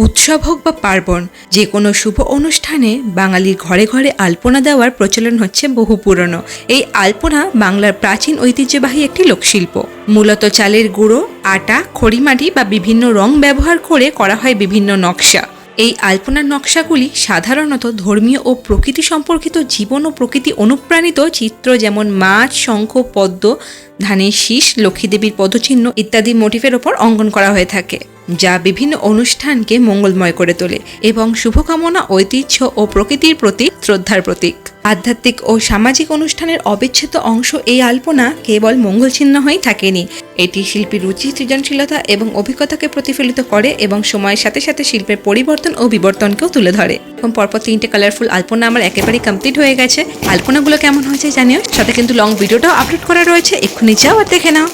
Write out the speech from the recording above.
উৎসব হোক বা পার্বণ, যে কোনো শুভ অনুষ্ঠানে বাঙালির ঘরে ঘরে আলপনা দেওয়ার প্রচলন হচ্ছে বহু পুরনো। এই আলপনা বাংলার প্রাচীন ঐতিহ্যবাহী একটি লোকশিল্প। মূলত চালের গুঁড়ো, আটা, খড়িমাটি বা বিভিন্ন রং ব্যবহার করে করা হয় বিভিন্ন নকশা। এই আলপনার নকশাগুলি সাধারণত ধর্মীয় ও প্রকৃতি সম্পর্কিত জীবন ও প্রকৃতি অনুপ্রাণিত চিত্র, যেমন মাছ, শঙ্খ, পদ্ম, ধানের শীষ, লক্ষ্মীদেবীর পদচিহ্ন ইত্যাদি মোটিফের ওপর অঙ্কন করা হয়ে থাকে, যা বিভিন্ন অনুষ্ঠানকে মঙ্গলময় করে তোলে এবং শুভকামনা, ঐতিহ্য ও প্রকৃতির প্রতি শ্রদ্ধার প্রতীক। আধ্যাত্মিক ও সামাজিক অনুষ্ঠানের অবিচ্ছেদ্য অংশ এই আলপনা কেবল মঙ্গল চিহ্ন হয়েই থাকেনি, এটি শিল্পীর রুচি, সৃজনশীলতা এবং অভিজ্ঞতাকে প্রতিফলিত করে এবং সময়ের সাথে সাথে শিল্পের পরিবর্তন ও বিবর্তনকেও তুলে ধরে। এবং পরপর 3টে কালারফুল আলপনা আমার একেবারেই কমপ্লিট হয়ে গেছে। আলপনাগুলো কেমন হয়েছে জানিও, সাথে কিন্তু লং ভিডিওটাও আপলোড করা রয়েছে, এক্ষুনি যাও আর দেখে নাও।